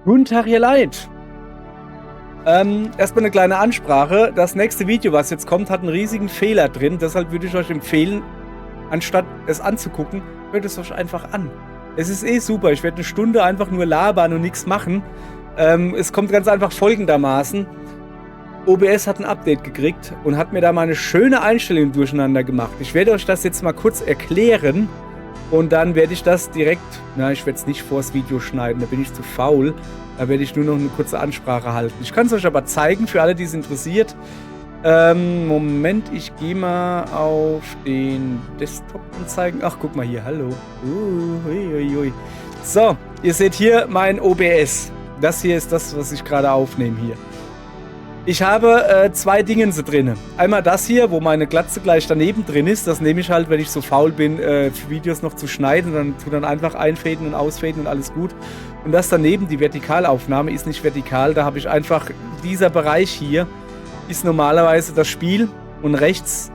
Guten Tag, ihr Leid. Erstmal eine kleine Ansprache. Das nächste Video, was jetzt kommt, hat einen riesigen Fehler drin. Deshalb würde ich euch empfehlen, anstatt es anzugucken, hört es euch einfach an. Es ist eh super. Ich werde eine Stunde einfach nur labern und nichts machen. Es kommt ganz einfach folgendermaßen. OBS hat ein Update gekriegt und hat mir da mal eine schöne Einstellung durcheinander gemacht. Ich werde euch das jetzt mal kurz erklären. Und dann werde ich das direkt, na, ich werde es nicht vors Video schneiden, da bin ich zu faul. Da werde ich nur noch eine kurze Ansprache halten. Ich kann es euch aber zeigen, für alle, die es interessiert. Moment, ich gehe mal auf den Desktop anzeigen. Ach, guck mal hier, hallo. Ui. So, ihr seht hier mein OBS. Das hier ist das, was ich gerade aufnehme hier. Ich habe zwei Dingense drin. Einmal das hier, wo meine Glatze gleich daneben drin ist. Das nehme ich halt, wenn ich so faul bin, Videos noch zu schneiden. Und dann einfach einfäden und ausfäden und alles gut. Und das daneben, die Vertikalaufnahme, ist nicht vertikal. Da habe ich einfach, dieser Bereich hier ist normalerweise das Spiel. Und rechts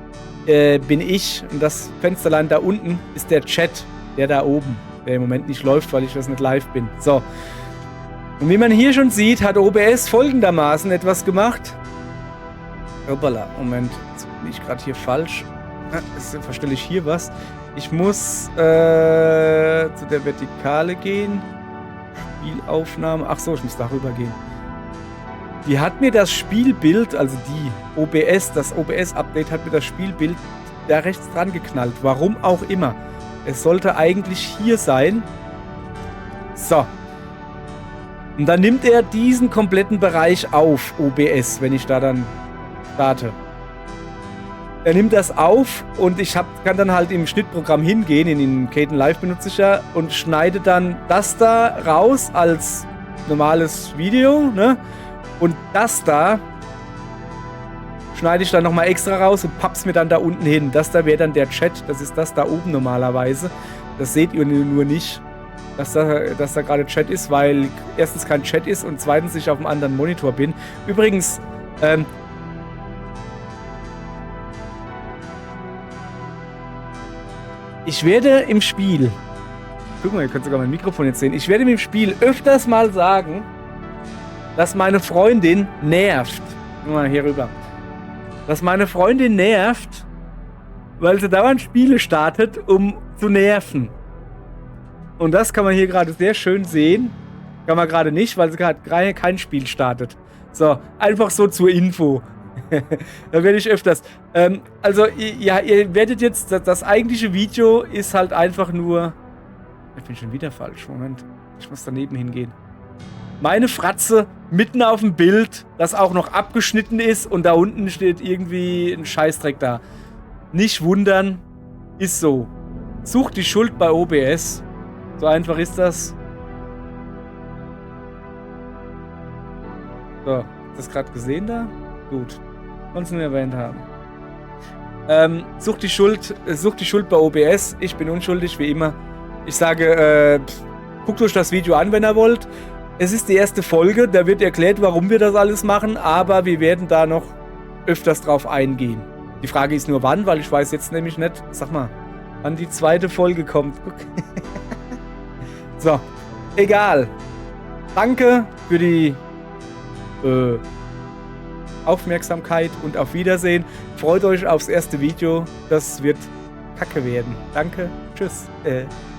bin ich. Und das Fensterlein da unten ist der Chat, der da oben. Der im Moment nicht läuft, weil ich das nicht live bin. So. Und wie man hier schon sieht, hat OBS folgendermaßen etwas gemacht. Hoppala, Moment, jetzt bin ich gerade hier falsch. Jetzt verstelle ich hier was. Ich muss zu der Vertikale gehen. Spielaufnahme. Ach so, ich muss darüber gehen. Die hat mir das Spielbild, also die OBS, das OBS-Update hat mir das Spielbild da rechts dran geknallt. Warum auch immer. Es sollte eigentlich hier sein. So. Und dann nimmt er diesen kompletten Bereich auf, OBS, wenn ich da dann starte. Er nimmt das auf und ich kann dann halt im Schnittprogramm hingehen, in den Kdenlive benutze ich ja, und schneide dann das da raus als normales Video, ne? Und das da schneide ich dann nochmal extra raus und papp's mir dann da unten hin. Das da wäre dann der Chat, das ist das da oben normalerweise. Das seht ihr nur nicht. Dass da gerade Chat ist, weil erstens kein Chat ist und zweitens ich auf einem anderen Monitor bin. Übrigens, ich werde im Spiel, guck mal, ihr könnt sogar mein Mikrofon jetzt sehen, ich werde im Spiel öfters mal sagen, dass meine Freundin nervt. Guck mal hier rüber. Dass meine Freundin nervt, weil sie dauernd Spiele startet, um zu nerven. Und das kann man hier gerade sehr schön sehen. Kann man gerade nicht, weil sie gerade kein Spiel startet. So, einfach so zur Info. Da werde ich öfters. Also, ja, ihr werdet jetzt, das eigentliche Video ist halt einfach nur... Ich bin schon wieder falsch, Moment. Ich muss daneben hingehen. Meine Fratze mitten auf dem Bild, das auch noch abgeschnitten ist und da unten steht irgendwie ein Scheißdreck da. Nicht wundern, ist so. Sucht die Schuld bei OBS. So einfach ist das. So, hast du das gerade gesehen da? Gut. Konntest du nur erwähnt haben. Sucht die Schuld bei OBS. Ich bin unschuldig, wie immer. Ich sage, guckt euch das Video an, wenn ihr wollt. Es ist die erste Folge, da wird erklärt, warum wir das alles machen, aber wir werden da noch öfters drauf eingehen. Die Frage ist nur wann, weil ich weiß jetzt nämlich nicht, sag mal, wann die zweite Folge kommt. So, egal. Danke für die Aufmerksamkeit und auf Wiedersehen. Freut euch aufs erste Video. Das wird kacke werden. Danke. Tschüss.